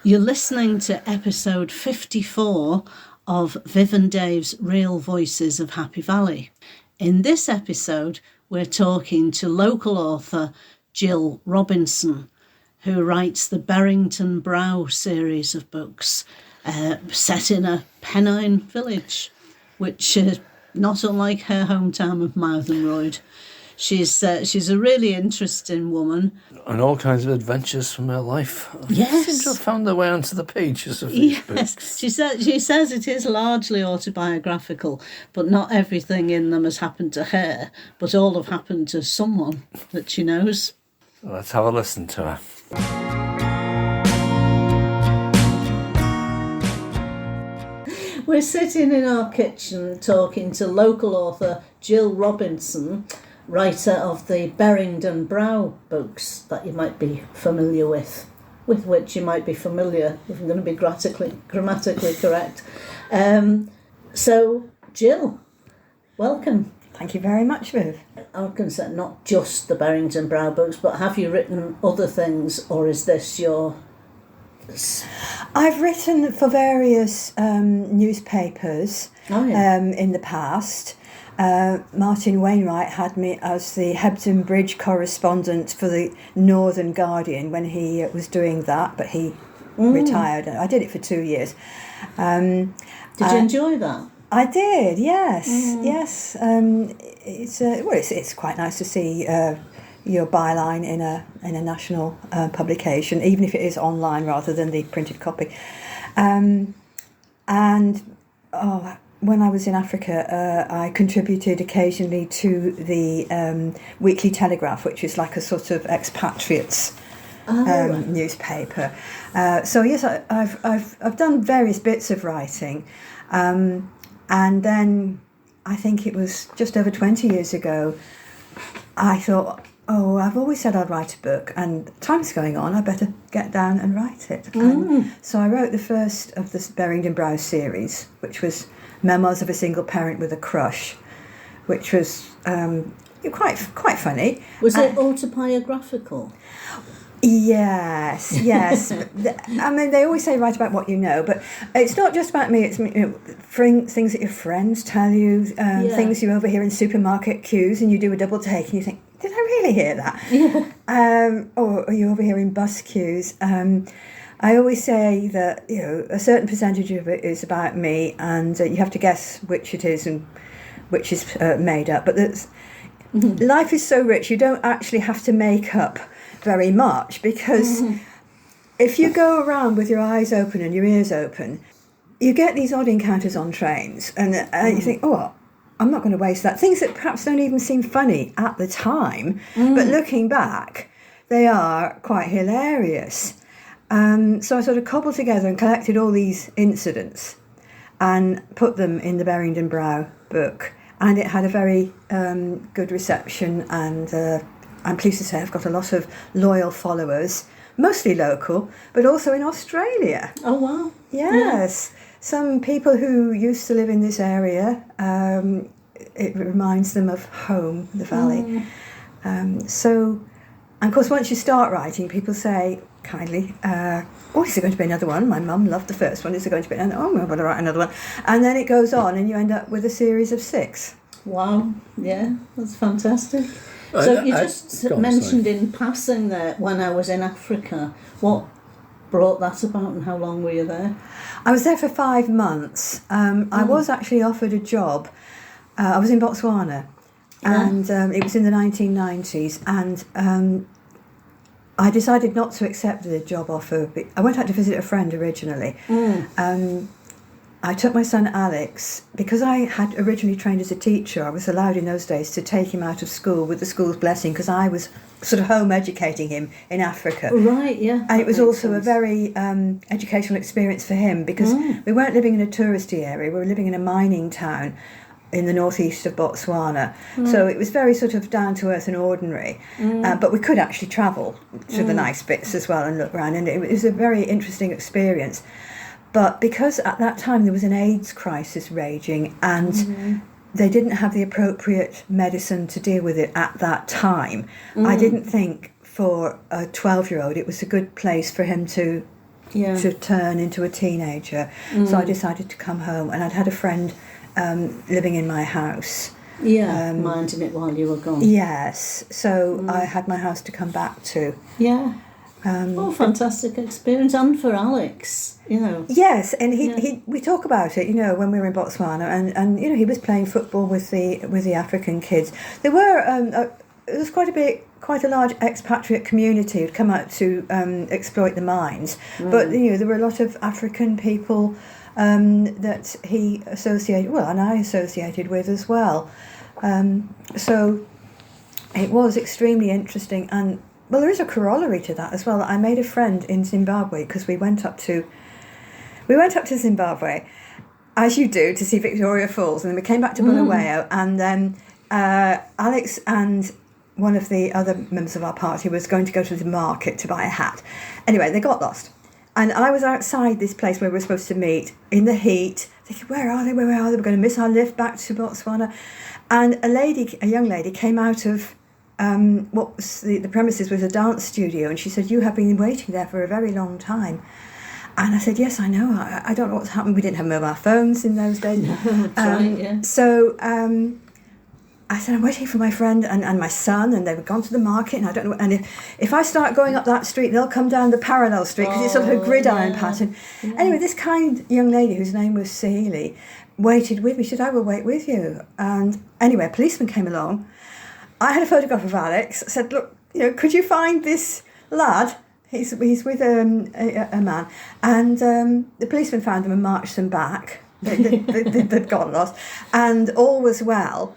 You're listening to episode 54 of Viv and Dave's Real Voices of Happy Valley. In this episode, we're talking to local author Jill Robinson, who writes the Berringden Brow series of books set in a Pennine village, which is not unlike her hometown of Mouthenroyd. She's a really interesting woman. And all kinds of adventures from her life. Yes. Seem to have found their way onto the pages of these books. She says it is largely autobiographical, but not everything in them has happened to her, but all have happened to someone that she knows. Let's have a listen to her. We're sitting in our kitchen talking to local author Jill Robinson, writer of the Berringden Brow books that you might be familiar with which you might be familiar, if I'm going to be grammatically correct. So, Jill, welcome. Thank you very much, Viv. I'm going to say not just the Berringden Brow books, but have you written other things, or is this your... I've written for various newspapers in the past. Martin Wainwright had me as the Hebden Bridge correspondent for the Northern Guardian when he was doing that, but he retired. I did it for 2 years. Did you enjoy that? I did, yes, yes. It's quite nice to see your byline in a national publication, even if it is online rather than the printed copy. When I was in Africa, I contributed occasionally to the Weekly Telegraph, which is like a sort of expatriates newspaper. So yes, I've done various bits of writing, and then I think it was just over 20 years ago, I thought, I've always said I'd write a book, and time's going on, I better get down and write it. And so I wrote the first of the Berringden Brow series, which was Memoirs of a Single Parent with a Crush, which was quite funny. Was it autobiographical? Yes. I mean, they always say write about what you know, but it's not just about me. It's things that your friends tell you, things you overhear in supermarket queues, and you do a double take and you think, did I really hear that? Yeah. Or you overhear in bus queues. I always say that a certain percentage of it is about me, and you have to guess which it is and which is made up. But life is so rich, you don't actually have to make up very much, because if you go around with your eyes open and your ears open, you get these odd encounters on trains, and you think, I'm not going to waste that. Things that perhaps don't even seem funny at the time, but looking back, they are quite hilarious. So I sort of cobbled together and collected all these incidents and put them in the Berringden Brow book, and it had a very good reception, and I'm pleased to say I've got a lot of loyal followers, mostly local, but also in Australia. Oh, wow. Yes. Yeah. Some people who used to live in this area, it reminds them of home, the valley. So, and of course, once you start writing, people say kindly, is there going to be another one? My mum loved the first one. Is there going to be another? I'm going to write another one. And then it goes on, and you end up with a series of 6. Wow. Yeah, that's fantastic. So you just mentioned in passing there, when I was in Africa, what brought that about and how long were you there? I was there for 5 months. I was actually offered a job. I was in Botswana, and it was in the 1990s, and I decided not to accept the job offer. I went out to visit a friend originally. I took my son Alex, because I had originally trained as a teacher. I was allowed in those days to take him out of school with the school's blessing, because I was sort of home educating him in Africa. Right, yeah. And it was also a very educational experience for him, because we weren't living in a touristy area. We were living in a mining town in the northeast of Botswana. So it was very sort of down to earth and ordinary. But we could actually travel to the nice bits as well and look around. And it was a very interesting experience. But because at that time there was an AIDS crisis raging, and they didn't have the appropriate medicine to deal with it at that time, I didn't think for a 12-year-old it was a good place for him to to turn into a teenager. So I decided to come home, and I'd had a friend living in my house. Minding it while you were gone. Yes, so I had my house to come back to. Yeah. Fantastic experience, and for Alex, Yes, and we talk about it, when we were in Botswana, and he was playing football with the African kids. There were it was quite a large expatriate community who'd come out to exploit the mines, but there were a lot of African people that he associated, and I associated with as well. So it was extremely interesting, and there is a corollary to that as well. I made a friend in Zimbabwe because we went up to Zimbabwe, as you do, to see Victoria Falls, and then we came back to Bulawayo, and then Alex and one of the other members of our party was going to go to the market to buy a hat. Anyway, they got lost. And I was outside this place where we were supposed to meet in the heat, thinking, where are they? We're going to miss our lift back to Botswana. And a young lady came out of what was the premises was a dance studio, and she said, you have been waiting there for a very long time. And I said, yes, I know. I don't know what's happened. We didn't have mobile phones in those days. That's right, yeah. So I said, I'm waiting for my friend and my son, and they've gone to the market, and I don't know. And if I start going up that street, they'll come down the parallel street because it's sort of a gridiron pattern. Yeah. Anyway, this kind young lady, whose name was Sahili, waited with me. She said, I will wait with you. And anyway, a policeman came along. I had a photograph of Alex. I said, look, could you find this lad? He's with a man. And the policeman found them and marched them back. They'd got lost. And all was well.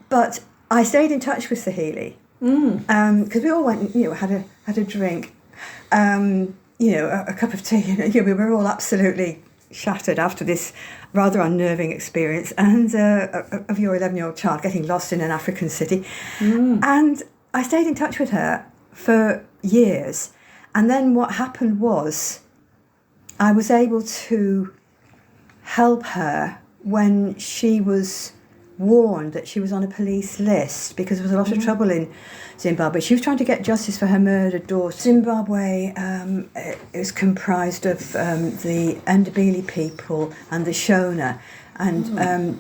But I stayed in touch with Sahili because we all went, had a drink, a cup of tea. We were all absolutely shattered after this rather unnerving experience, and of your 11-year-old child getting lost in an African city. And I stayed in touch with her for years. And then what happened was I was able to help her when she was warned that she was on a police list because there was a lot of trouble in Zimbabwe. She was trying to get justice for her murdered daughter. Zimbabwe is comprised of the Ndebele people and the Shona, and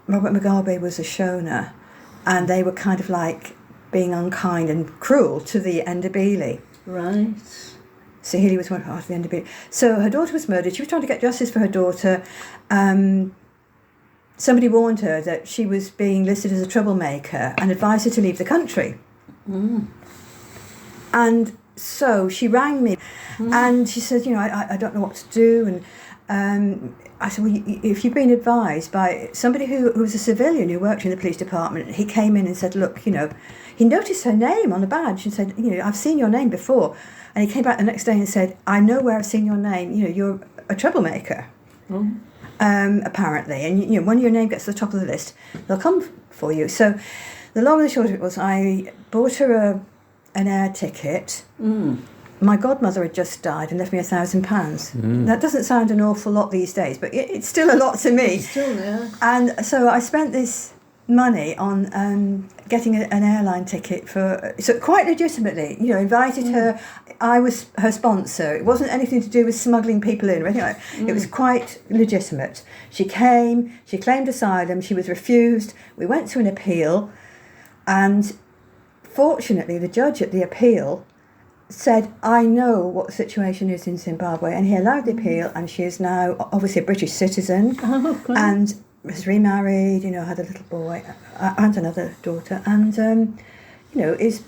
Robert Mugabe was a Shona, and they were kind of like being unkind and cruel to the Ndebele. Right. Sahili was one part of the Ndebele. So her daughter was murdered. She was trying to get justice for her daughter. Somebody warned her that she was being listed as a troublemaker and advised her to leave the country. And so she rang me and she said, I don't know what to do. And I said, well, if you've been advised by somebody who was a civilian who worked in the police department, he came in and said, look, he noticed her name on the badge and said, I've seen your name before. And he came back the next day and said, I know where I've seen your name. You're a troublemaker. Apparently, and when your name gets to the top of the list, they'll come for you. So the long and the short of it was I bought her an air ticket. My godmother had just died and left me £1,000. That doesn't sound an awful lot these days, but it's still a lot to me. Still, yeah. And so I spent this money on getting an airline ticket so quite legitimately, invited her. I was her sponsor. It wasn't anything to do with smuggling people in or anything like that. It was quite legitimate. She came, she claimed asylum, she was refused. We went to an appeal, and fortunately the judge at the appeal said, I know what the situation is in Zimbabwe, and he allowed the appeal, and she is now obviously a British citizen. And was remarried, had a little boy and another daughter, and is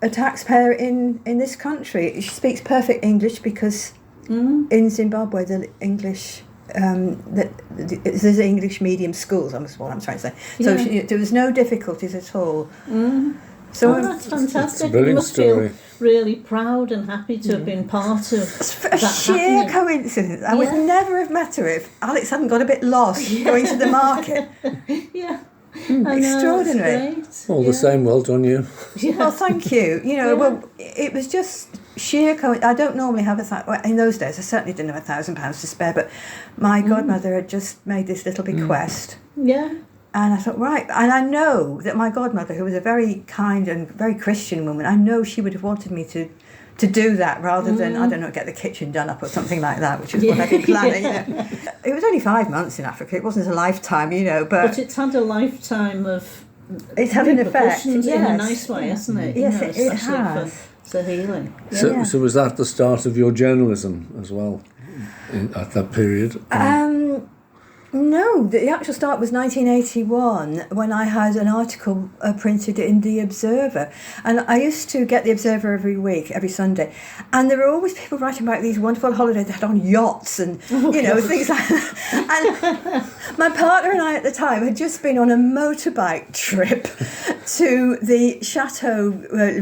a taxpayer in this country. She speaks perfect English because in Zimbabwe the English there's English medium schools. That's what I'm trying to say. So there was no difficulties at all. So that's fantastic. It's a brilliant You must story. feel really proud and happy to have been part of a sheer happening. coincidence. I would never have met her if Alex hadn't got a bit lost going to the market. Yeah. Extraordinary. All the same, well done you. Well, thank you. Well, it was just sheer coincidence. I don't normally have in those days, I certainly didn't have £1,000 to spare, but my godmother had just made this little bequest. Yeah. And I thought, right, and I know that my godmother, who was a very kind and very Christian woman, I know she would have wanted me to to do that rather than, I don't know, get the kitchen done up or something like that, which is what I've been planning. It was only 5 months in Africa. It wasn't a lifetime, but it's had a lifetime of it's had an effect, in a nice way, hasn't it? Yes, it has. For healing. So was that the start of your journalism as well at that period? No, the actual start was 1981 when I had an article printed in The Observer. And I used to get The Observer every week, every Sunday. And there were always people writing about these wonderful holidays they had on yachts and, things like that. And my partner and I at the time had just been on a motorbike trip to the Chateau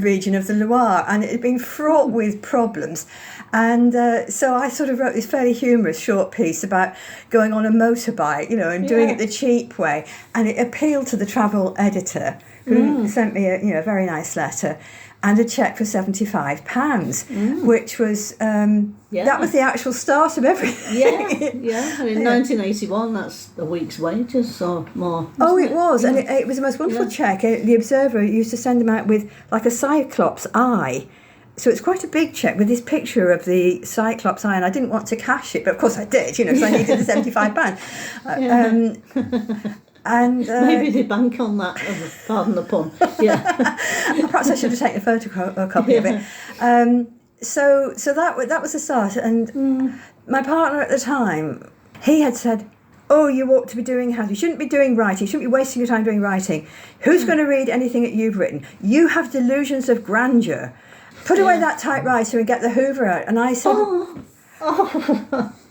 region of the Loire. And it had been fraught with problems. And so I sort of wrote this fairly humorous short piece about going on a motorbike, and doing it the cheap way. And it appealed to the travel editor, who sent me a very nice letter and a cheque for £75, which was that was the actual start of everything. Yeah. In 1981, that's a week's wages or more. Oh, it was, and it was the most wonderful cheque. The Observer used to send them out with like a cyclops eye. So it's quite a big cheque with this picture of the Cyclops eye, and I didn't want to cash it, but of course I did, because I needed the £75. And maybe they bank on that. Pardon the pun. Yeah. Perhaps I should have taken a photocopy of it. So that was the start, and my partner at the time, he had said, "Oh, you ought to be doing you shouldn't be doing writing. You shouldn't be wasting your time doing writing. Who's going to read anything that you've written? You have delusions of grandeur. Put away that typewriter and get the Hoover out." And I said,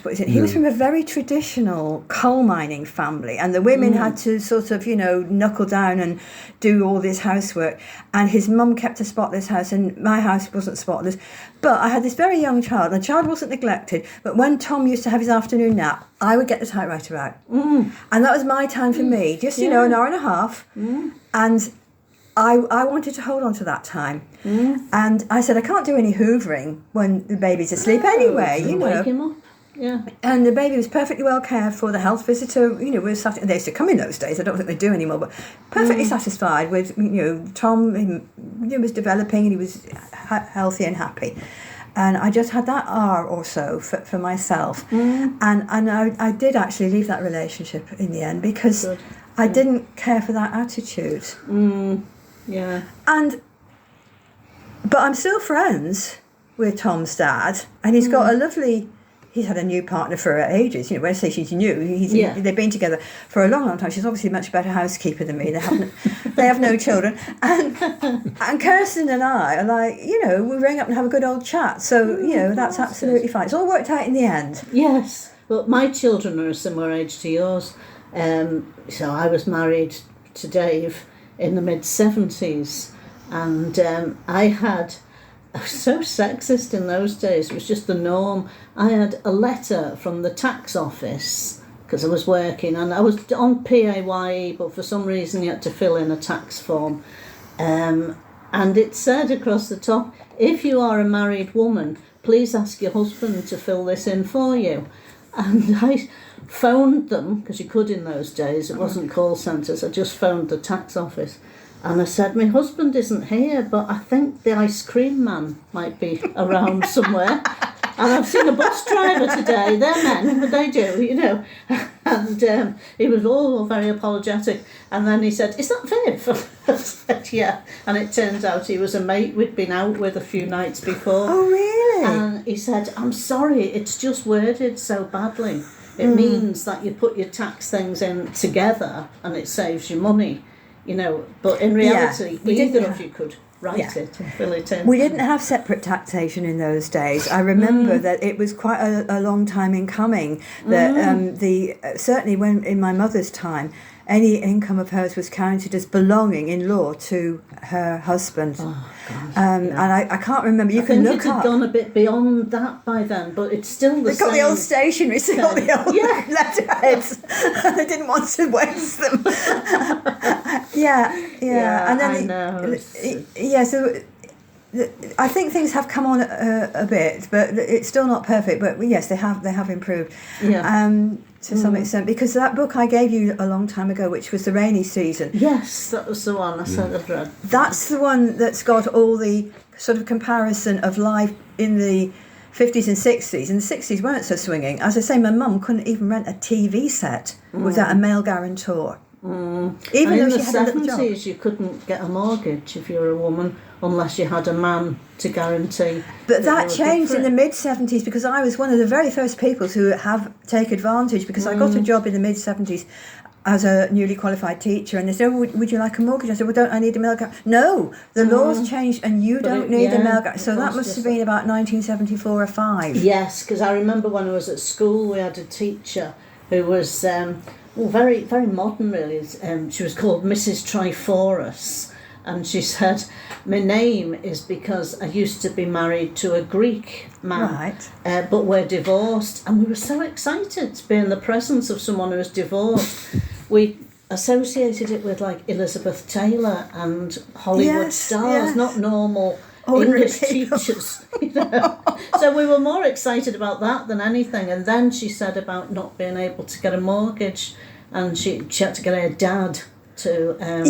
What is it? He was from a very traditional coal mining family, and the women had to sort of, knuckle down and do all this housework. And his mum kept a spotless house, and my house wasn't spotless. But I had this very young child. The child wasn't neglected, but when Tom used to have his afternoon nap, I would get the typewriter out. And that was my time for me, just, an hour and a half. And I wanted to hold on to that time. And I said, I can't do any hoovering when the baby's asleep anyway, Wake him up. Yeah. And the baby was perfectly well cared for. The health visitor, was they used to come in those days. I don't think they do anymore, but perfectly satisfied with, Tom he was developing and he was healthy and happy. And I just had that hour or so for myself. And I did actually leave that relationship in the end because I didn't care for that attitude. Yeah. But I'm still friends with Tom's dad, and he's got he's had a new partner for ages. When I say she's new, they've been together for a long, long time. She's obviously a much better housekeeper than me. They have no children. And Kirsten and I are like, we ring up and have a good old chat. So, that's absolutely fine. It's all worked out in the end. Yes. Well, my children are a similar age to yours. So I was married to Dave in the mid-70s, and I was so sexist in those days. It was just the norm. I had a letter from the tax office because I was working, and I was on PAYE, but for some reason you had to fill in a tax form, and it said across the top, "If you are a married woman, please ask your husband to fill this in for you." And I phoned them, because you could in those days, it wasn't call centres, I just phoned the tax office. And I said, "My husband isn't here, but I think the ice cream man might be around somewhere. And I've seen a bus driver today, they're men, but they do, And he was all very apologetic. And then he said, "Is that Viv?" I said, "Yeah." And it turns out he was a mate we'd been out with a few nights before. Oh, really? And he said, "I'm sorry, it's just worded so badly. It means that you put your tax things in together and it saves you money, But in reality, either of you could write it and fill it in." We didn't have separate taxation in those days. I remember that it was quite a long time in coming. That certainly when in my mother's time, any income of hers was counted as belonging in law to her husband. Oh, God. And I can't remember. You can look it had up. gone a bit beyond that by then, but it's still the They've got the old stationery, still got the old letterheads. They didn't want to waste them. Yeah. And then I know. So I think things have come on a bit, but it's still not perfect. But yes, they have improved. Yeah. to some extent, because that book I gave you a long time ago, which was The Rainy Season. Yes, that was the one I said I'd read. That's the one that's got all the sort of comparison of life in the 50s and 60s. And the 60s weren't so swinging. As I say, my mum couldn't even rent a TV set without a male guarantor. Even in though the she had a little job. 70s, you couldn't get a mortgage if you were a woman unless you had a man to guarantee. But that changed in the mid-70s, because I was one of the very first people to take advantage, because I got a job in the mid-70s as a newly qualified teacher, and they said, would you like a mortgage? I said, well, don't I need a male guarantee? No, the laws changed and you don't need a male guarantee. So that must have been about 1974 or 5. Yes, because I remember when I was at school, we had a teacher who was very, very modern, really. She was called Mrs. Triforus, and she said, my name is because I used to be married to a Greek man, right. But we're divorced. And we were so excited to be in the presence of someone who was divorced. We associated it with like Elizabeth Taylor and Hollywood stars, not normal English teachers. You know? So we were more excited about that than anything. And then she said about not being able to get a mortgage, and she had to get her dad to it,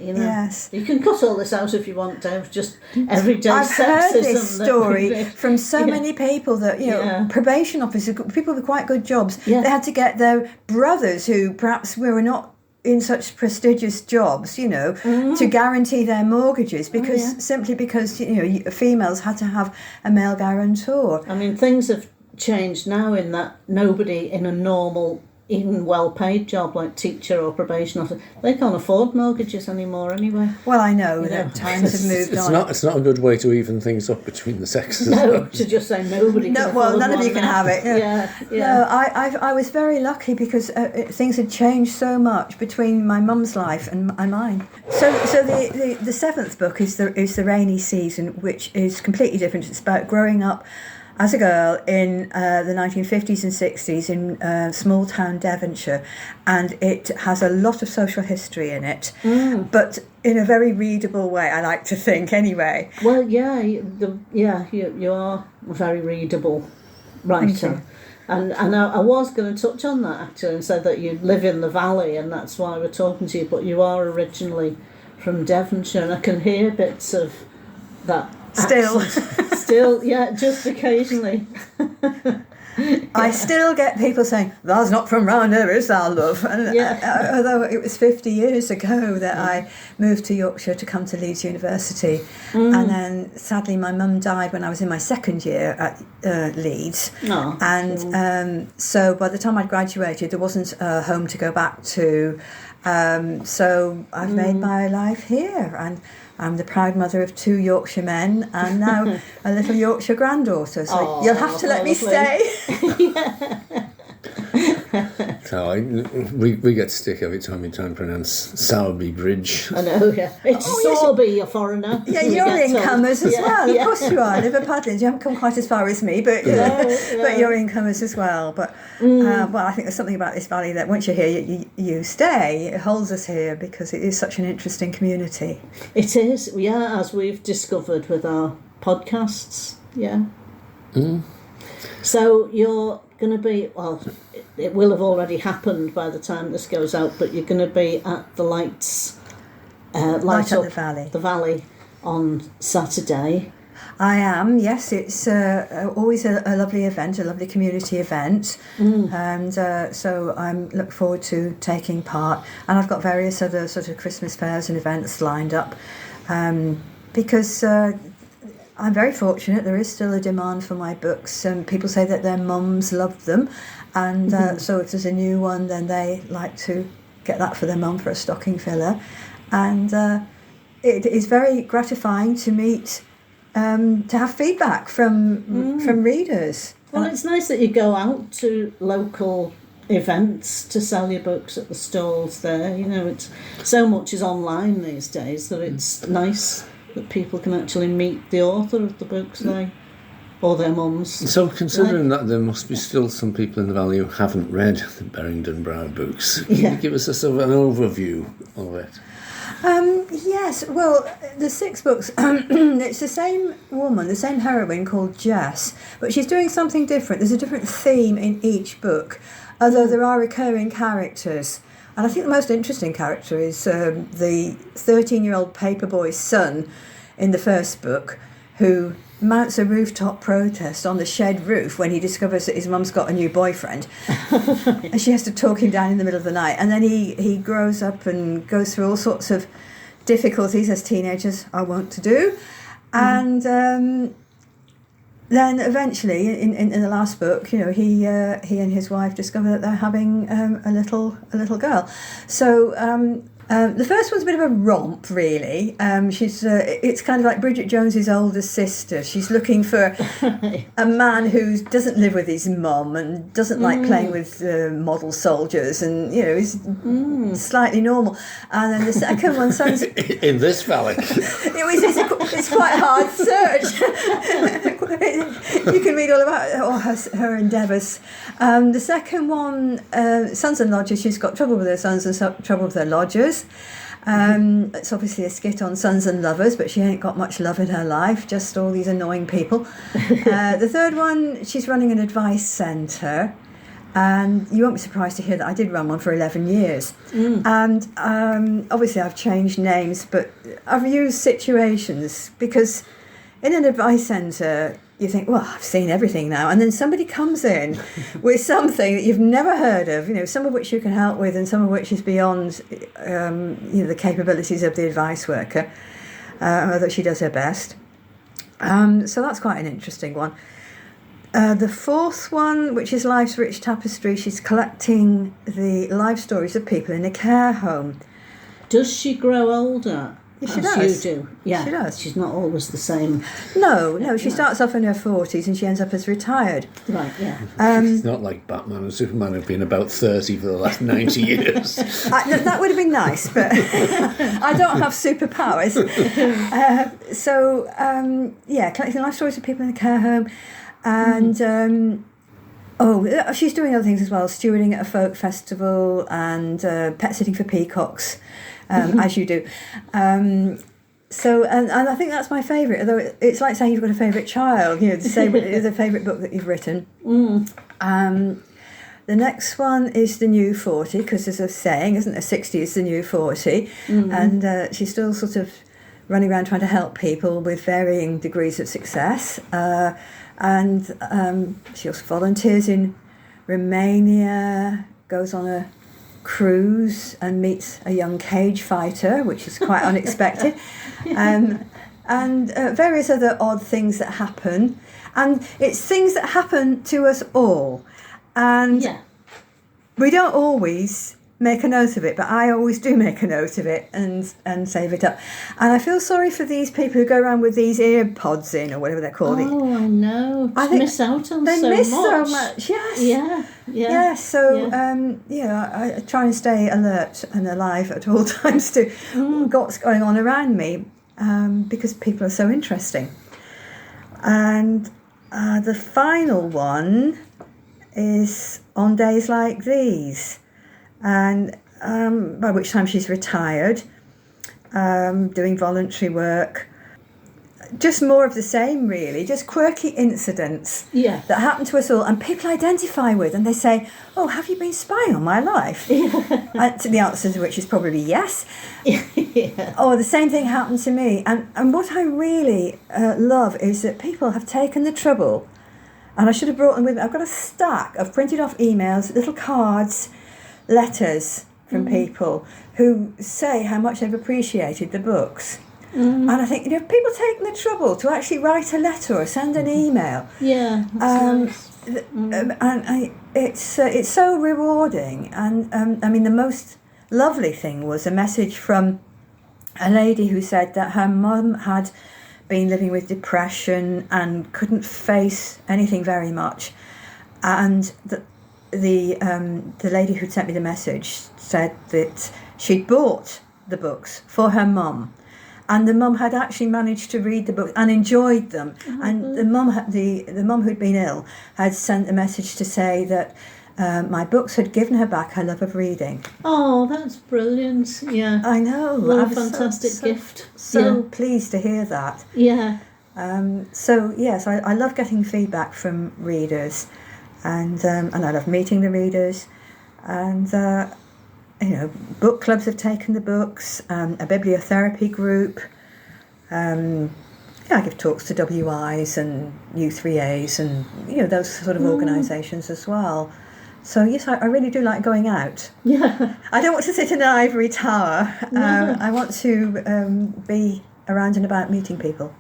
you know. Yes. You can cut all this out if you want, Dave, just everyday I've sexism. heard this story from so many people that, you know, probation officers, people with quite good jobs, they had to get their brothers, who perhaps were not in such prestigious jobs, you know, to guarantee their mortgages, because simply because, you know, females had to have a male guarantor. I mean, things have changed now in that nobody in a normal, even well-paid job like teacher or probation officer, they can't afford mortgages anymore anyway. Well, I know that times have moved on. It's not a good way to even things up between the sexes. No, to just say nobody can afford none of you one can now. have it. No, I was very lucky, because things had changed so much between my mum's life and mine. So the 7th book is the Rainy Season, which is completely different. It's about growing up as a girl in the 1950s and 60s in small town Devonshire, and it has a lot of social history in it, but in a very readable way, I like to think, anyway. Well, you are a very readable writer. And I was going to touch on that, actually, and say that you live in the valley, and that's why we're talking to you, but you are originally from Devonshire, and I can hear bits of that Still, just occasionally. I still get people saying, "That's not from round here, is that, love?" And although it was 50 years ago that I moved to Yorkshire to come to Leeds University, and then sadly my mum died when I was in my second year at Leeds, so by the time I'd graduated, there wasn't a home to go back to. So I've made my life here, and I'm the proud mother of 2 Yorkshire men, and now a little Yorkshire granddaughter. So you'll have to let me stay. We get stick every time we try and pronounce Sowerby Bridge. I know, It's Sowerby, a foreigner. Yeah, you're incomers as well. Of course you are. Liverpudlians. You haven't come quite as far as me, but but you're incomers as well. But well, I think there's something about this valley that once you're here, you stay. It holds us here because it is such an interesting community. It is, as we've discovered with our podcasts. So you're going to be, well, it will have already happened by the time this goes out, but you're going to be at the Light Up the Valley on Saturday. I am, yes. It's always a lovely event, a lovely community event, and so I'm look forward to taking part. And I've got various other sort of Christmas fairs and events lined up, because I'm very fortunate. There is still a demand for my books, and people say that their mums love them, and so if there's a new one, then they like to get that for their mum for a stocking filler, and it is very gratifying to meet, to have feedback from readers. Well, it's nice that you go out to local events to sell your books at the stalls there. You know, it's so much is online these days that it's nice that people can actually meet the author of the books or their mums. So considering that there must be still some people in the valley who haven't read the Berringden Brow books, can you give us a sort of an overview of it? Yes, well, the 6 books, it's the same woman, the same heroine called Jess, but she's doing something different. There's a different theme in each book, although there are recurring characters. And I think the most interesting character is the 13-year-old paperboy son in the first book, who mounts a rooftop protest on the shed roof when he discovers that his mum's got a new boyfriend. And she has to talk him down in the middle of the night. And then he grows up and goes through all sorts of difficulties, as teenagers are wont to do. And then eventually, in the last book, you know, he and his wife discover that they're having a little girl. So the first one's a bit of a romp, really. It's kind of like Bridget Jones's older sister. She's looking for a man who doesn't live with his mum and doesn't like playing with model soldiers, and you know, is slightly normal. And then the second one sounds in this valley. It's quite a hard search. You can read all about her endeavours. The second one, Sons and Lodgers. She's got trouble with her sons and trouble with her lodgers. It's obviously a skit on sons and lovers, but she ain't got much love in her life, just all these annoying people. The third one, she's running an advice centre, and you won't be surprised to hear that I did run one for 11 years. And obviously I've changed names, but I've used situations, because in an advice centre you think, well, I've seen everything now, and then somebody comes in with something that you've never heard of, you know, some of which you can help with and some of which is beyond the capabilities of the advice worker, although she does her best. So that's quite an interesting one. The fourth one, which is Life's Rich Tapestry, she's collecting the life stories of people in a care home. Does she grow older? Yes, she does. You do, yeah. She does. She's not always the same. No, she starts off in her 40s and she ends up as retired. Right, yeah. It's not like Batman and Superman have been about 30 for the last 90 years. That would have been nice, but I don't have superpowers. Collecting life stories of people in a care home. And she's doing other things as well, stewarding at a folk festival and pet sitting for peacocks. As you do. So I think that's my favourite, although it's like saying you've got a favourite child, you know, to say the favourite book that you've written. The next one is The New 40, because there's a saying, isn't there, 60 is the new 40, and she's still sort of running around trying to help people with varying degrees of success, and she also volunteers in Romania, goes on a cruise and meets a young cage fighter, which is quite unexpected, and various other odd things that happen, and it's things that happen to us all, and we don't always make a note of it, but I always do make a note of it and save it up. And I feel sorry for these people who go around with these ear pods in, or whatever they're called. Oh, I know. I think miss out on they so miss much. so much. Yes. Yeah. So I try and stay alert and alive at all times to what's going on around me, because people are so interesting. And the final one is On Days Like These, and by which time she's retired, doing voluntary work. Just more of the same, really, just quirky incidents that happen to us all and people identify with, and they say, oh, have you been spying on my life? And the answer to which is probably yes. Or the same thing happened to me. And what I really love is that people have taken the trouble, and I should have brought them with me. I've got a stack of printed off emails, little cards, letters from people who say how much they've appreciated the books. And I think, you know, people taking the trouble to actually write a letter or send an email. Yeah, that's nice. And it's so rewarding. And I mean, the most lovely thing was a message from a lady who said that her mum had been living with depression and couldn't face anything very much, and the lady who'd sent me the message said that she'd bought the books for her mum, and the mum had actually managed to read the books and enjoyed them. And the mum who'd been ill had sent a message to say that my books had given her back her love of reading. Oh, that's brilliant. Yeah. I know. What I a was fantastic gift. So pleased to hear that. Yeah. So yes, I love getting feedback from readers, and I love meeting the readers, and book clubs have taken the books, a bibliotherapy group. I give talks to WIs and U3As and those sort of organisations as well. So yes, I really do like going out. Yeah. I don't want to sit in an ivory tower. I want to be around and about meeting people.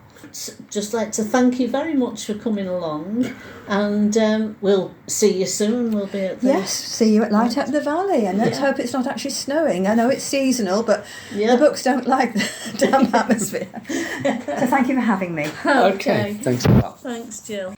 Just like to thank you very much for coming along, and we'll see you soon. We'll be at the... Yes, see you at Light Up the Valley, and let's hope it's not actually snowing. I know it's seasonal, but the books don't like the damp atmosphere. So thank you for having me. Okay. Thanks a lot. Thanks, Jill.